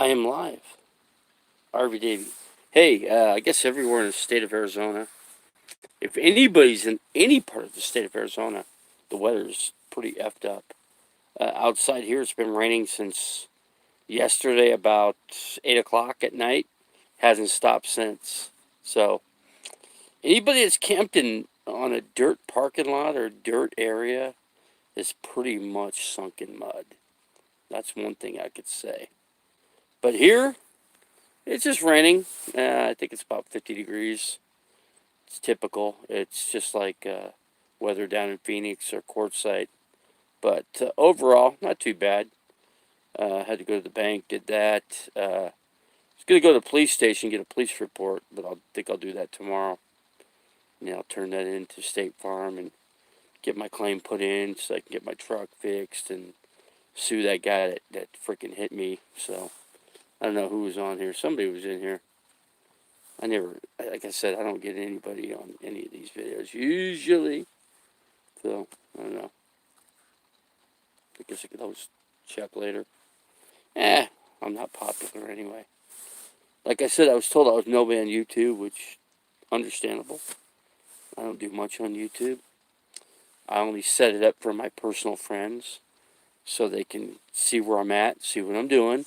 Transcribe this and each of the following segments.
I am live. RV Davy. Hey, I guess everywhere in the state of Arizona, if anybody's in any part of the state of Arizona, the weather's pretty effed up. Outside here, it's been raining since yesterday about 8 o'clock at night. Hasn't stopped since. So, anybody that's camped on a dirt parking lot or dirt area is pretty much sunk in mud. That's one thing I could say. But here, it's just raining. I think it's about 50 degrees. It's typical. It's just like weather down in Phoenix or Quartzsite. But overall, not too bad. Had to go to the bank, did that. Was going to go to the police station, get a police report, but I think I'll do that tomorrow. I'll turn that into State Farm and get my claim put in so I can get my truck fixed and sue that guy that freaking hit me. So, I don't know who was on here. Somebody was in here. I never, like I said, I don't get anybody on any of these videos usually. So, I don't know. I guess I could always check later. I'm not popular anyway. Like I said, I was told I was nobody on YouTube, which, understandable. I don't do much on YouTube. I only set it up for my personal friends so they can see where I'm at, see what I'm doing.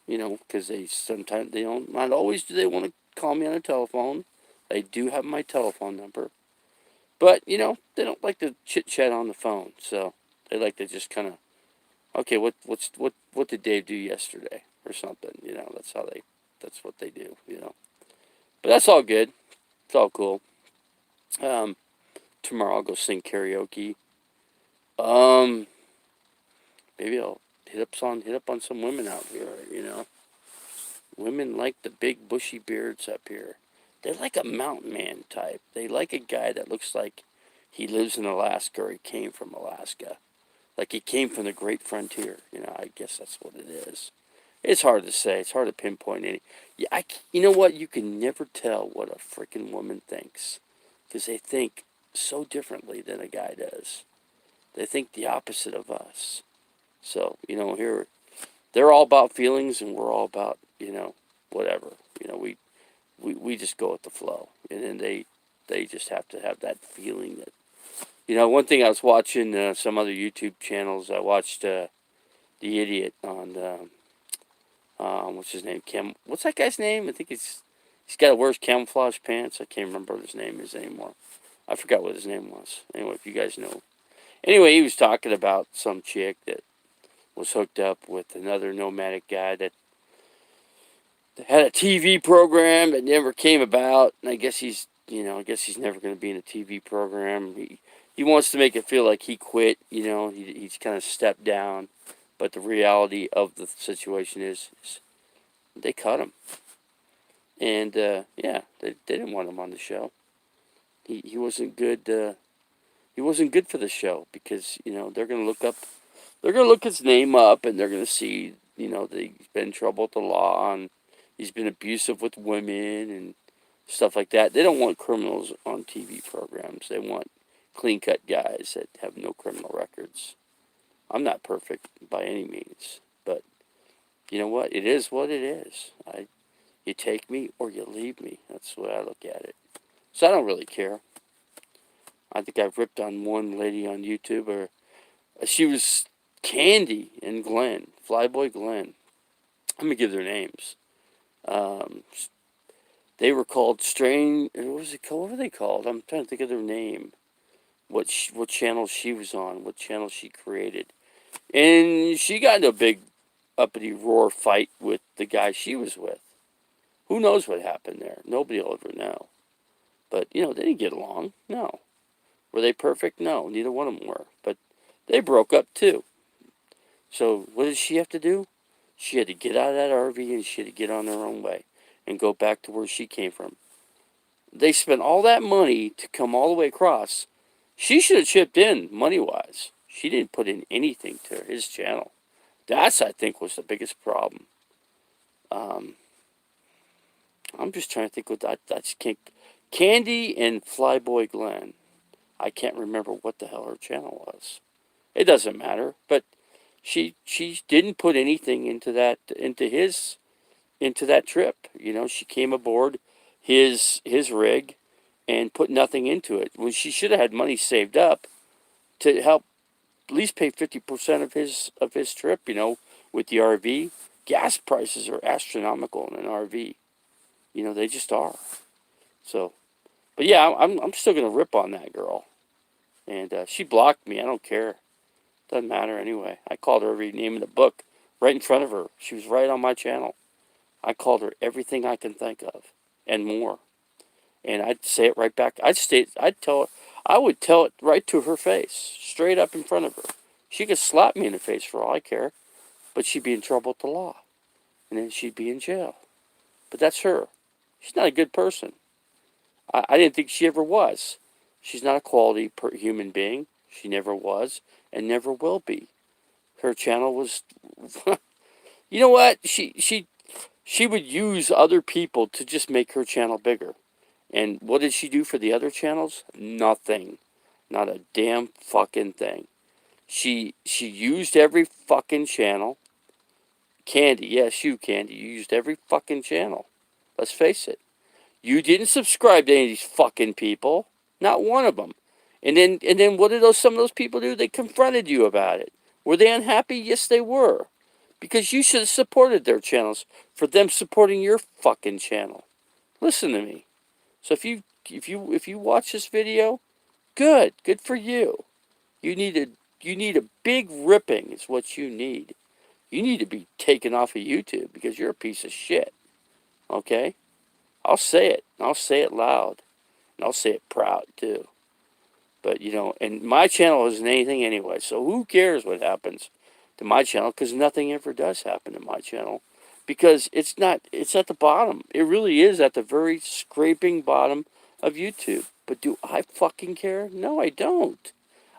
Because they sometimes, they don't, not always do they want to call me on the telephone. They do have my telephone number. But, they don't like to chit-chat on the phone. So, they like to just kind of, okay, what did Dave do yesterday? Or something, that's what they do. But that's all good. It's all cool. Tomorrow I'll go sing karaoke. Um, Maybe I'll hit up on some women out here. Women like the big bushy beards up here. They like a mountain man type. They like a guy that looks like he lives in Alaska or he came from Alaska. Like he came from the great frontier. I guess that's what it is. It's hard to say. It's hard to pinpoint any. Yeah, you know what? You can never tell what a freaking woman thinks because they think so differently than a guy does. They think the opposite of us. So, here they're all about feelings and we're all about, whatever. We just go with the flow. And then they just have to have that feeling that, one thing I was watching some other YouTube channels. I watched the idiot on, what's his name? What's that guy's name? I think he's got to wear camouflage pants. I can't remember what his name is anymore. I forgot what his name was. Anyway, if you guys know. Anyway, he was talking about some chick that was hooked up with another nomadic guy that had a TV program that never came about. And I guess he's never going to be in a TV program. He wants to make it feel like he quit. He's kind of stepped down. But the reality of the situation is they cut him. And, they didn't want him on the show. He wasn't good. He wasn't good for the show because, they're going to look his name up and they're going to see, that he's been in trouble with the law and he's been abusive with women and stuff like that. They don't want criminals on TV programs. They want clean-cut guys that have no criminal records. I'm not perfect by any means, but you know what? It is what it is. You take me or you leave me. That's the way I look at it. So I don't really care. I think I've ripped on one lady on YouTube, or she was Candy and Glenn, Flyboy Glenn. I'm gonna give their names. Um, they were called Strange. What was it called? What were they called? I'm trying to think of their name. What channel she was on? What channel she created? And she got into a big uppity roar fight with the guy she was with. Who knows what happened there? Nobody will ever know. But they didn't get along. No. Were they perfect? No, neither one of them were. But they broke up too. So what did she have to do? She had to get out of that RV and she had to get on her own way and go back to where she came from. They spent all that money to come all the way across. She should have chipped in money-wise. She didn't put in anything to his channel. That's, I think, was the biggest problem. I'm just trying to think what that. That's Candy and Flyboy Glenn. I can't remember what the hell her channel was. It doesn't matter, but she didn't put anything into that trip. You know, she came aboard his rig and put nothing into it when she should have had money saved up to help at least pay 50% of his trip. You know, with the RV, gas prices are astronomical in an RV. You know, they just are. So, but yeah, I'm still gonna rip on that girl, and she blocked me. I don't care. Doesn't matter anyway. I called her every name in the book right in front of her. She was right on my channel. I called her everything I can think of and more. And I'd say it right back. I'd tell her, I would tell it right to her face, straight up in front of her. She could slap me in the face for all I care, but she'd be in trouble with the law. And then she'd be in jail. But that's her. She's not a good person. I didn't think she ever was. She's not a quality human being. She never was and never will be. Her channel was, you know what? She would use other people to just make her channel bigger. And what did she do for the other channels? Nothing. Not a damn fucking thing. She used every fucking channel. Candy, yes, you, Candy. You used every fucking channel. Let's face it. You didn't subscribe to any of these fucking people. Not one of them. And then what did some of those people do? They confronted you about it. Were they unhappy? Yes, they were. Because you should have supported their channels for them supporting your fucking channel. Listen to me. So if you watch this video, good for you. You need a big ripping is what you need. You need to be taken off of YouTube because you're a piece of shit. Okay? I'll say it. I'll say it loud. And I'll say it proud too. But you know, and my channel isn't anything anyway, so who cares what happens to my channel? Because nothing ever does happen to my channel. Because it's not, it's at the bottom. It really is at the very scraping bottom of YouTube. But do I fucking care? No, I don't.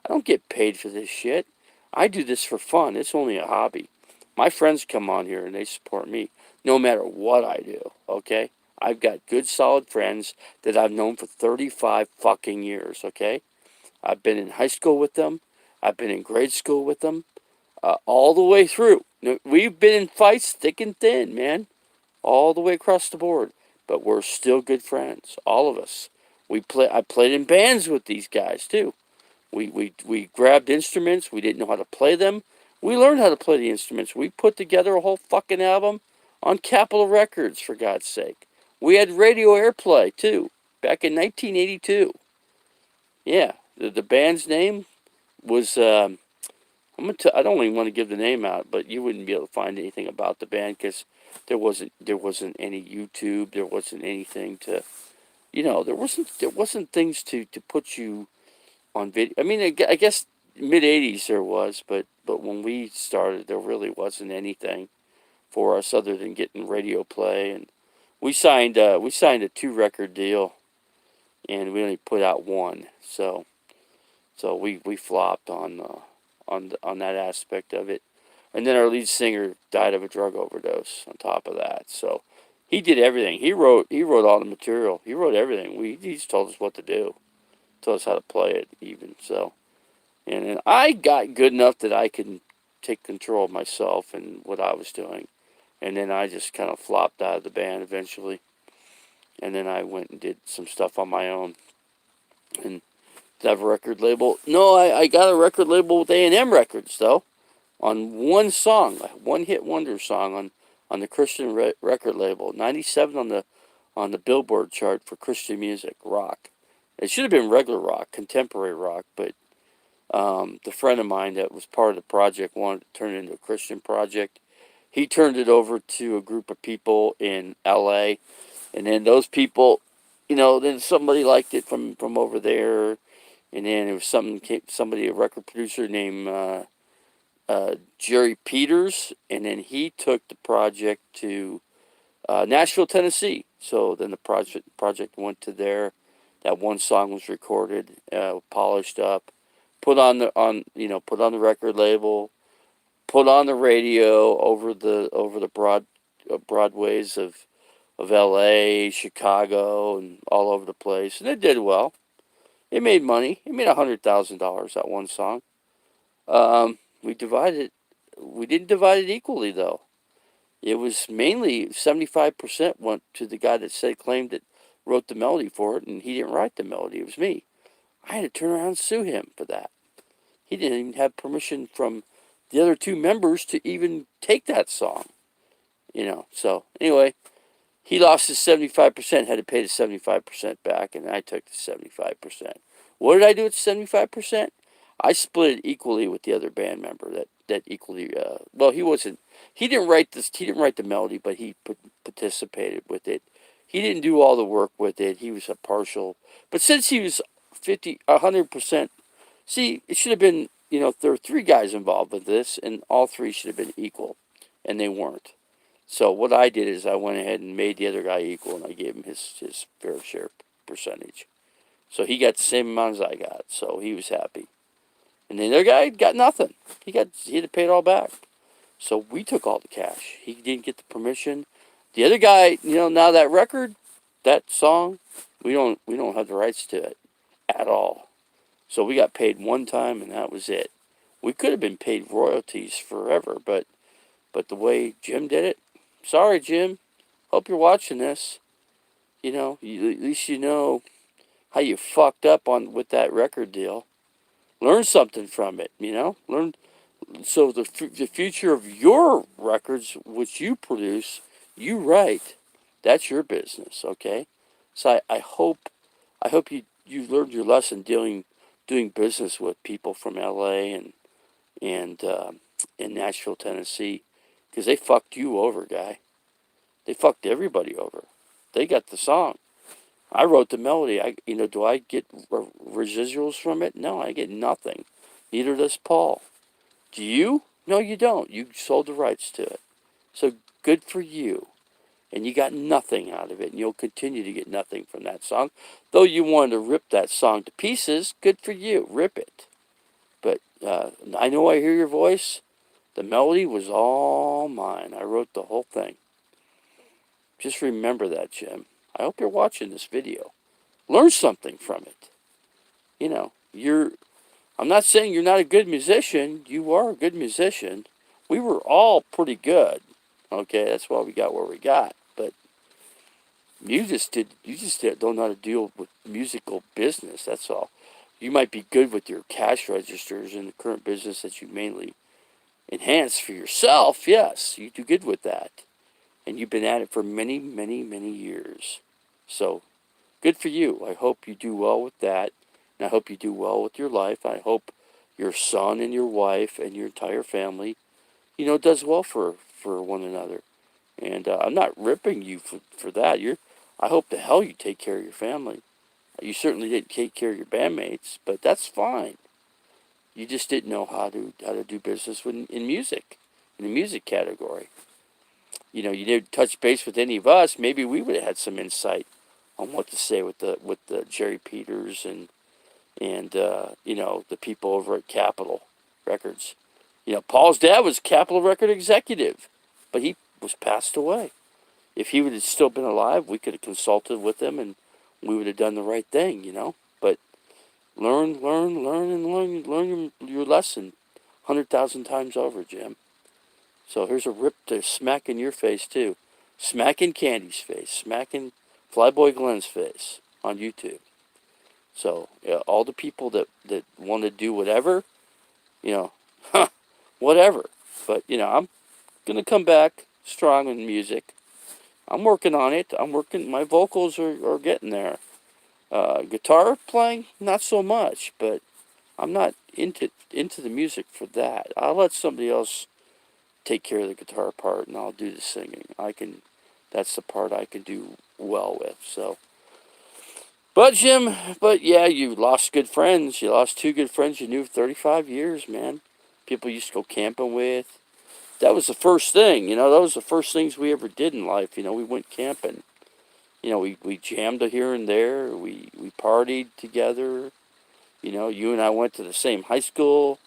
I don't get paid for this shit. I do this for fun. It's only a hobby. My friends come on here and they support me no matter what I do, okay? I've got good solid friends that I've known for 35 fucking years, okay? I've been in high school with them. I've been in grade school with them. All the way through. We've been in fights thick and thin, man. All the way across the board. But we're still good friends. All of us. I played in bands with these guys, too. We grabbed instruments. We didn't know how to play them. We learned how to play the instruments. We put together a whole fucking album on Capitol Records, for God's sake. We had radio airplay, too, back in 1982. Yeah, the band's name was, I don't even want to give the name out, but you wouldn't be able to find anything about the band because there wasn't any YouTube. There wasn't anything to, you know, there wasn't things to put you on video. I mean, I guess mid '80s there was, but when we started, there really wasn't anything for us other than getting radio play, and we signed a 2 record deal, and we only put out one, so we flopped on that aspect of it, and then our lead singer died of a drug overdose on top of that, so. He did everything. He wrote all the material. He wrote everything. He just told us what to do, told us how to play it even. So, and I got good enough that I could take control of myself and what I was doing. And then I just kind of flopped out of the band eventually. And then I went and did some stuff on my own. And did I have a record label? No, I got a record label with A&M Records, though, on one song, a one-hit wonder song on the Christian record label. 97 on the Billboard chart for Christian music, rock. It should have been regular rock, contemporary rock, but the friend of mine that was part of the project wanted to turn it into a Christian project. He turned it over to a group of people in L.A., and then those people, you know, then somebody liked it from over there, and then it was somebody, a record producer named Jerry Peters, and then he took the project to Nashville, Tennessee. So then the project went to there. That one song was recorded, polished up, put on the record label, put on the radio over the broadways of L.A., Chicago, and all over the place, and it did well. It made money. It made $100,000 that one song. We divided we didn't divide it equally, though. It was mainly 75% went to the guy that claimed that wrote the melody for it, and he didn't write the melody. It was me. I had to turn around and sue him for that. He didn't even have permission from the other two members to even take that song. So anyway, he lost his 75%, had to pay the 75% back, and I took the 75%. What did I do with the 75%? I split it equally with the other band member. That equally. Well, he wasn't. He didn't write this. He didn't write the melody, but he participated with it. He didn't do all the work with it. He was a partial. But since he was 100%, see, it should have been. There were three guys involved with this, and all three should have been equal, and they weren't. So what I did is I went ahead and made the other guy equal, and I gave him his fair share percentage. So he got the same amount as I got, so he was happy. And the other guy got nothing. He had to pay it all back. So we took all the cash. He didn't get the permission. The other guy, now that record, that song, we don't have the rights to it at all. So we got paid one time, and that was it. We could have been paid royalties forever, but the way Jim did it, sorry, Jim. Hope you're watching this. At least you know how you fucked up with that record deal. Learn something from it. Learn. So the future of your records, which you produce, you write. That's your business. Okay. So I hope you learned your lesson doing business with people from L.A. and in Nashville, Tennessee, because they fucked you over, guy. They fucked everybody over. They got the song. I wrote the melody. Do I get residuals from it? No, I get nothing. Neither does Paul. Do you? No, you don't. You sold the rights to it. So good for you. And you got nothing out of it, and you'll continue to get nothing from that song. Though you wanted to rip that song to pieces, good for you. Rip it. But I know I hear your voice. The melody was all mine. I wrote the whole thing. Just remember that, Jim. I hope you're watching this video. Learn something from it. I'm not saying you're not a good musician. You are a good musician. We were all pretty good. Okay, that's why we got where we got. But you just don't know how to deal with musical business. That's all. You might be good with your cash registers in the current business that you mainly enhance for yourself. Yes, you do good with that. And you've been at it for many, many, many years. So, good for you. I hope you do well with that. And I hope you do well with your life. I hope your son and your wife and your entire family, does well for one another. And I'm not ripping you for that. I hope the hell you take care of your family. You certainly didn't take care of your bandmates, but that's fine. You just didn't know how to do business in music, in the music category. You didn't touch base with any of us. Maybe we would have had some insight on what to say with the Jerry Peters and the people over at Capitol Records. Paul's dad was Capitol Record executive, but he was passed away. If he would have still been alive, we could have consulted with him, and we would have done the right thing. But learn your lesson 100,000 times over, Jim. So here's a rip to smack in your face, too. Smack in Candy's face. Smack in Flyboy Glenn's face on YouTube. So, all the people that want to do whatever, whatever. But, I'm going to come back strong in music. I'm working on it. My vocals are getting there. Guitar playing, not so much, but I'm not into the music for that. I'll let somebody else take care of the guitar part, and I'll do the singing. That's the part I can do well with. So, but yeah, you lost good friends. You lost two good friends you knew for 35 years, man. People you used to go camping with. That was the first thing, that was the first things we ever did in life. We went camping. We jammed here and there. We partied together. You and I went to the same high school.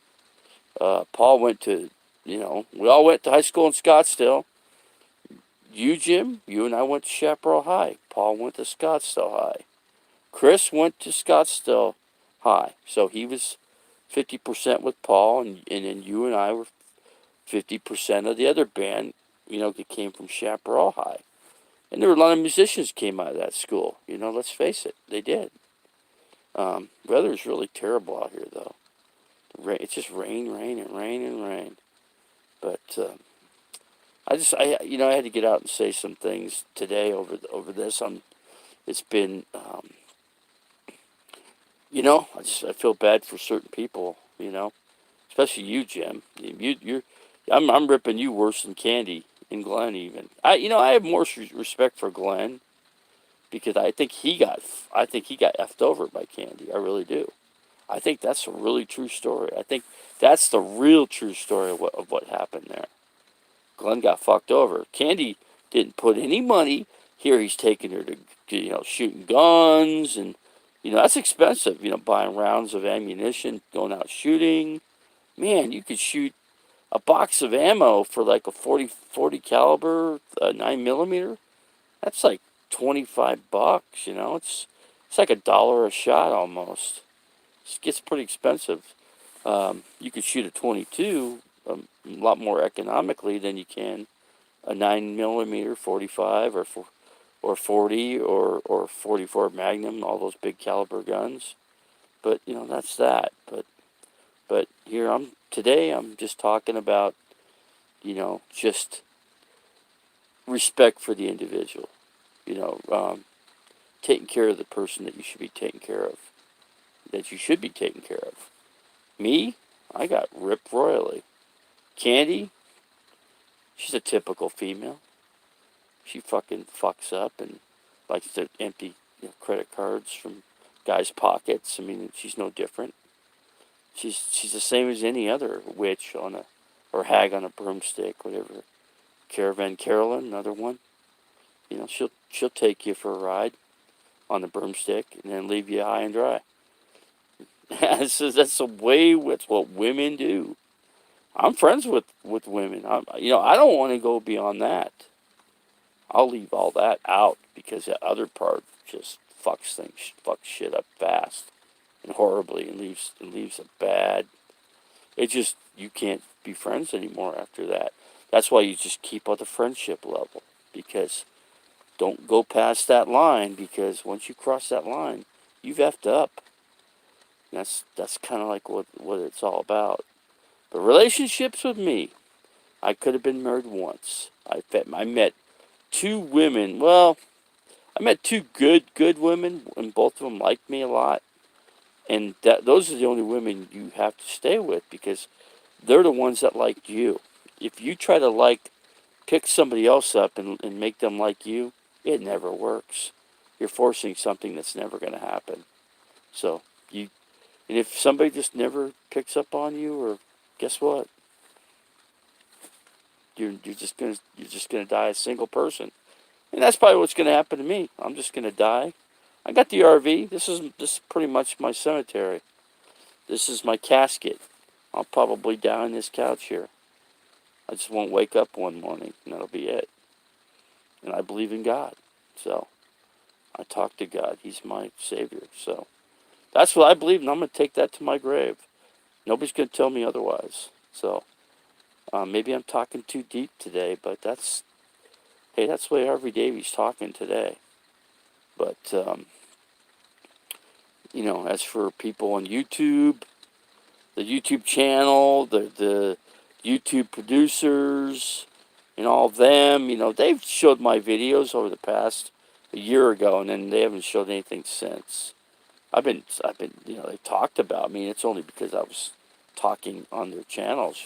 Paul went to, we all went to high school in Scottsdale. You, Jim, you and I went to Chaparral High. Paul went to Scottsdale High. Chris went to Scottsdale High. So he was 50% with Paul, and then you and I were 50% of the other band, it came from Chaparral High. And there were a lot of musicians came out of that school. Let's face it, they did. Weather is really terrible out here, though. It's just rain, rain, and rain, and rain. But I had to get out and say some things today over this. It's been, I feel bad for certain people. Especially you, Jim. I'm ripping you worse than Candy and Glenn even. I have more respect for Glenn because I think he got effed over by Candy. I really do. I think that's a really true story. I think that's the real true story of what happened there. Glenn got fucked over. Candy didn't put any money. Here he's taking her to shooting guns and that's expensive. Buying rounds of ammunition, going out shooting. Man, you could shoot a box of ammo for like a 40 caliber 9mm. That's like $25. It's like $1 a shot almost. It gets pretty expensive. You could shoot a 22 a lot more economically than you can a 9mm 45 or 40 or 44 Magnum, all those big caliber guns. But that's that. But here I'm just talking about just respect for the individual. Taking care of the person that you should be taking care of. Me, I got ripped royally. Candy, she's a typical female. She fucking fucks up and likes to empty credit cards from guys' pockets. I mean, she's no different. She's the same as any other witch or hag on a broomstick, whatever. Caravan Carolyn, another one. She'll take you for a ride on the broomstick and then leave you high and dry. That's the way. That's what women do. I'm friends with women. I don't want to go beyond that. I'll leave all that out because the other part just fucks shit up fast and horribly and leaves a bad. It just, you can't be friends anymore after that. That's why you just keep at the friendship level, because don't go past that line, because once you cross that line, you've effed up. That's kind of like what it's all about. But relationships with me, I could have been married once. I met two women. Well, I met two good women, and both of them liked me a lot. And those are the only women you have to stay with, because they're the ones that like you. If you try to pick somebody else up and make them like you, it never works. You're forcing something that's never going to happen. So and if somebody just never picks up on you, or guess what? You're just gonna die a single person, and that's probably what's gonna happen to me. I'm just gonna die. I got the RV. This is pretty much my cemetery. This is my casket. I'll probably die on this couch here. I just won't wake up one morning, and that'll be it. And I believe in God, so I talk to God. He's my savior. So that's what I believe, and I'm going to take that to my grave. Nobody's going to tell me otherwise. So maybe I'm talking too deep today, but that's the way Harvey Davy's talking today. But as for people on YouTube, the YouTube channel, the YouTube producers, and all of them, they've showed my videos over the past a year ago, and then they haven't showed anything since. I've been, they talked about me. It's only because I was talking on their channels,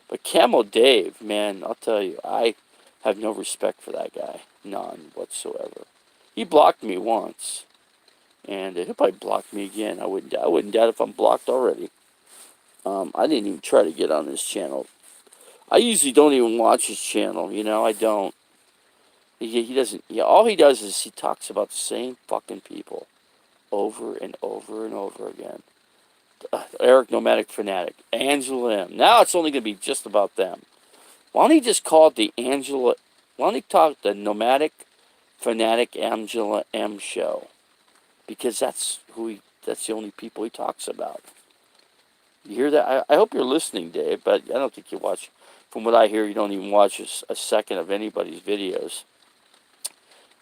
But Camel Dave, man, I'll tell you, I have no respect for that guy. None whatsoever. He blocked me once, and he'll probably block me again. I wouldn't doubt if I'm blocked already. I didn't even try to get on his channel. I usually don't even watch his channel, I don't. He doesn't, all he does is he talks about the same fucking people over and over and over again. Eric Nomadic Fanatic, Angela M. Now it's only going to be just about them. Why don't he just call it the Angela? Why don't he talk the Nomadic Fanatic Angela M show? Because that's the only people he talks about. You hear that? I hope you're listening, Dave, but I don't think you watch. From what I hear, you don't even watch a second of anybody's videos.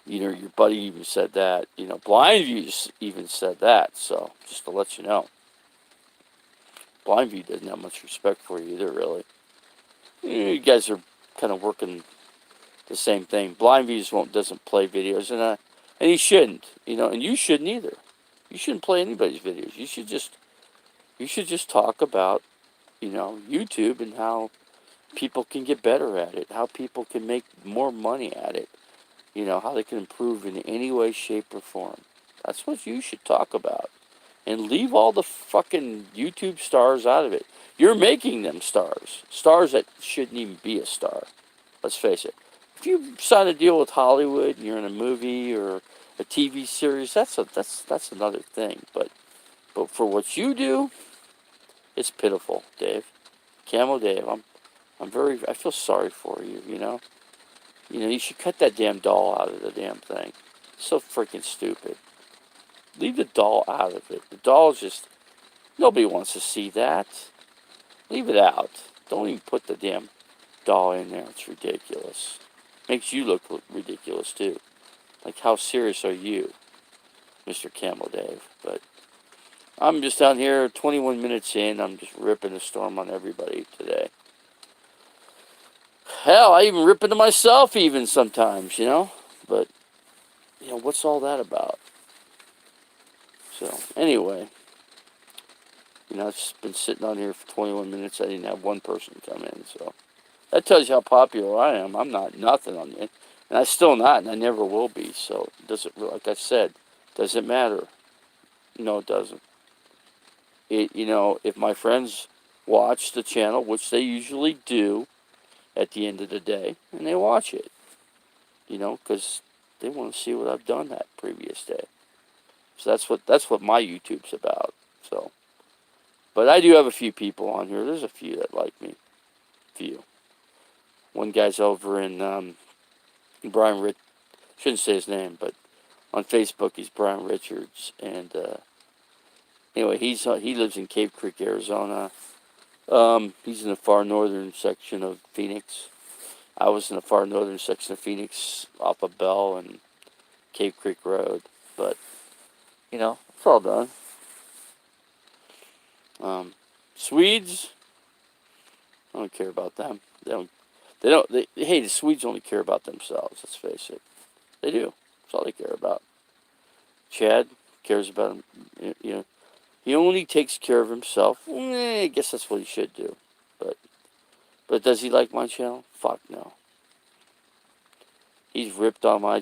You know, your buddy even said that. You know, Blindview's even said that. So, just to let you know. Blindview doesn't have much respect for you either, really. You guys are kind of working the same thing. Blindview doesn't play videos, and he shouldn't. You know, and you shouldn't either. You shouldn't play anybody's videos. You should just talk about, you know, YouTube and how people can get better at it, how people can make more money at it, you know, how they can improve in any way, shape, or form. That's what you should talk about. And leave all the fucking YouTube stars out of it. You're making them stars. Stars that shouldn't even be a star. Let's face it. If you sign a deal with Hollywood and you're in a movie or a TV series, that's another thing. But for what you do, it's pitiful, Dave. Camo Dave, I feel sorry for you, you know? You know, you should cut that damn doll out of the damn thing. It's so freaking stupid. Leave the doll out of it. The doll's just, nobody wants to see that. Leave it out. Don't even put the damn doll in there. It's ridiculous. Makes you look ridiculous, too. Like, how serious are you, Mr. Camel Dave? But I'm just down here, 21 minutes in. I'm just ripping a storm on everybody today. Hell, I even rip into myself even sometimes, you know? But, you know, what's all that about? So, anyway, you know, I've been sitting on here for 21 minutes. I didn't have one person come in, so that tells you how popular I am. I'm not nothing on it, and I'm still not, and I never will be. So, it doesn't, like I said, doesn't matter. No, it doesn't. You know, if my friends watch the channel, which they usually do at the end of the day, and they watch it, you know, because they want to see what I've done that previous day. So that's what my YouTube's about. So, but I do have a few people on here. There's a few that like me. Few. One guy's over in Brian Rich. Shouldn't say his name, but on Facebook he's Brian Richards, and anyway, he lives in Cave Creek, Arizona. He's in the far northern section of Phoenix. I was in the far northern section of Phoenix, off of Bell and Cave Creek Road, but you know, it's all done. Swedes, I don't care about them. Hey, the Swedes only care about themselves, let's face it. They do. That's all they care about. Chad cares about him, you know. He only takes care of himself. I guess that's what he should do. But does he like my channel? Fuck no. He ripped on my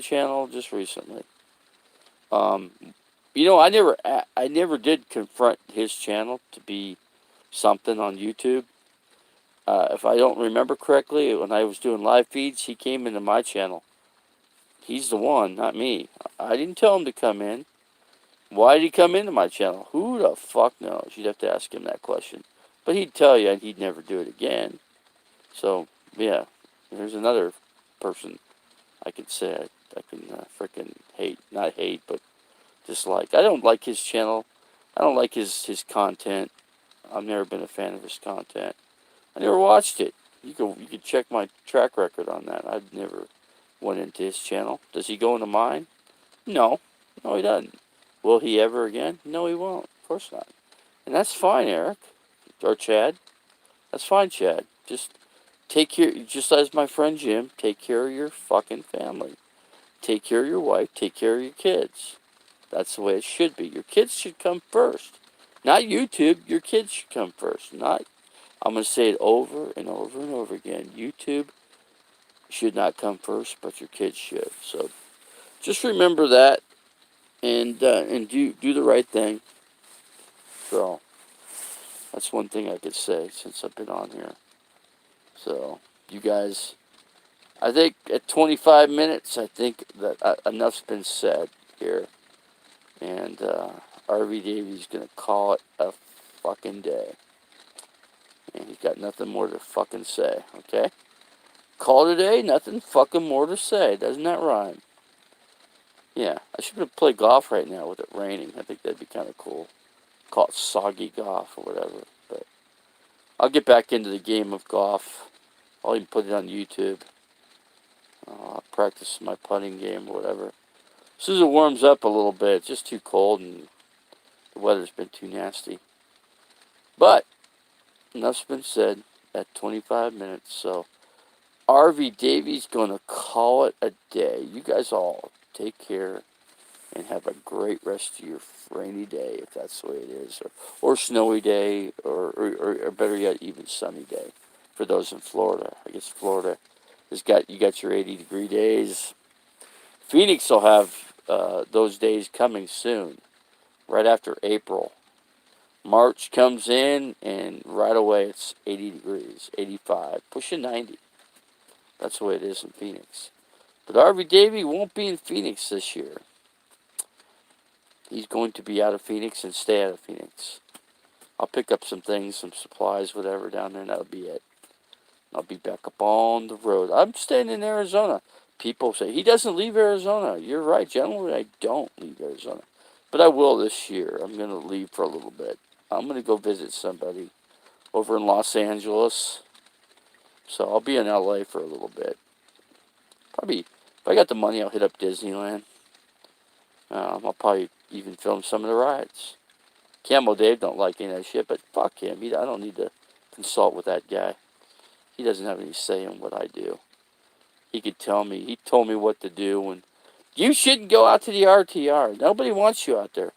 channel just recently. You know, I never did confront his channel to be something on YouTube. If I don't remember correctly, when I was doing live feeds, he came into my channel. He's the one, not me. I didn't tell him to come in. Why did he come into my channel? Who the fuck knows? You'd have to ask him that question. But he'd tell you, and he'd never do it again. So, yeah, there's another person I could say I can freaking hate. Not hate, but dislike. I don't like his channel. I don't like his content. I've never been a fan of his content. I never watched it. You could check my track record on that. I've never went into his channel. Does he go into mine? No. No, he doesn't. Will he ever again? No, he won't. Of course not. And that's fine, Eric. Or Chad. That's fine, Chad. Just take care, just as my friend Jim, take care of your fucking family. Take care of your wife. Take care of your kids. That's the way it should be. Your kids should come first. Not YouTube. Your kids should come first. Not, I'm going to say it over and over and over again. YouTube should not come first, but your kids should. So just remember that, and do the right thing. So that's one thing I could say since I've been on here. So you guys, I think at 25 minutes, I think that enough's been said here. And RV Davy's going to call it a fucking day. And he's got nothing more to fucking say, okay? Call it a day, nothing fucking more to say. Doesn't that rhyme? Yeah, I should play golf right now with it raining. I think that'd be kind of cool. call it soggy golf or whatever. But I'll get back into the game of golf. I'll even put it on YouTube. I'll practice my putting game or whatever. As soon as it warms up a little bit, it's just too cold and the weather's been too nasty. But enough's been said at 25 minutes, so RV Davy's going to call it a day. You guys all take care and have a great rest of your rainy day, if that's the way it is, or snowy day, or better yet, even sunny day for those in Florida. I guess Florida you got your 80-degree days. Phoenix will have those days coming soon, right after April. March comes in, and right away it's 80 degrees, 85, pushing 90. That's the way it is in Phoenix. But RV Davy won't be in Phoenix this year. He's going to be out of Phoenix and stay out of Phoenix. I'll pick up some things, some supplies, whatever down there, and that'll be it. I'll be back up on the road. I'm staying in Arizona. People say, he doesn't leave Arizona. You're right. Generally, I don't leave Arizona. But I will this year. I'm going to leave for a little bit. I'm going to go visit somebody over in Los Angeles. So I'll be in LA for a little bit. Probably, if I got the money, I'll hit up Disneyland. I'll probably even film some of the rides. Camel Dave don't like any of that shit, but fuck him. I don't need to consult with that guy. He doesn't have any say in what I do. He told me what to do, and you shouldn't go out to the RTR. Nobody wants you out there.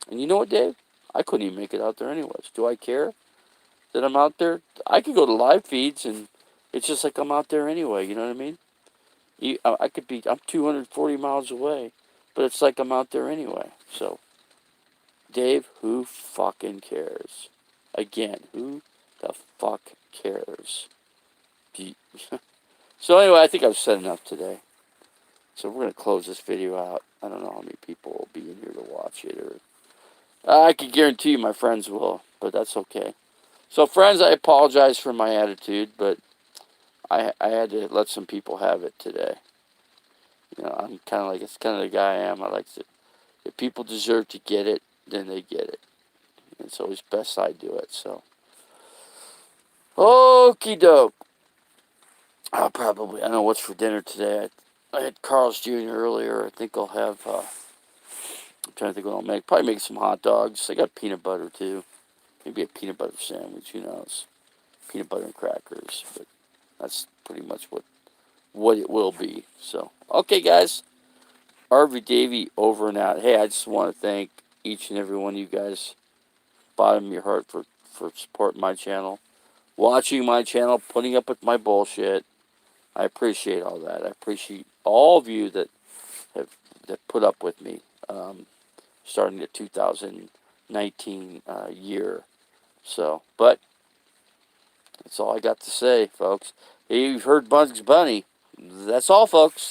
And you know what, Dave? I couldn't even make it out there anyways. Do I care that I'm out there? I could go to live feeds, and it's just like I'm out there anyway, you know what I mean? I'm 240 miles away, but it's like I'm out there anyway. So, Dave, who fucking cares? Again, who the fuck cares? So anyway, I think I've said enough today. So we're going to close this video out. I don't know how many people will be in here to watch it. Or I can guarantee you my friends will, but that's okay. So friends, I apologize for my attitude, but I had to let some people have it today. You know, it's kind of the guy I am. I like to, if people deserve to get it, then they get it. It's always best I do it, so. Okie doke. I don't know what's for dinner today. I had Carl's Jr. earlier. I think I'll have, I'm trying to think what I'll make. Probably make some hot dogs. I got peanut butter, too. Maybe a peanut butter sandwich, who knows. Peanut butter and crackers, but that's pretty much what it will be. So, okay, guys. RV Davy over and out. Hey, I just want to thank each and every one of you guys, bottom of your heart, for supporting my channel, watching my channel, putting up with my bullshit. I appreciate all that. I appreciate all of you that put up with me, starting the 2019 year. So, but that's all I got to say, folks. You've heard Bugs Bunny. That's all, folks.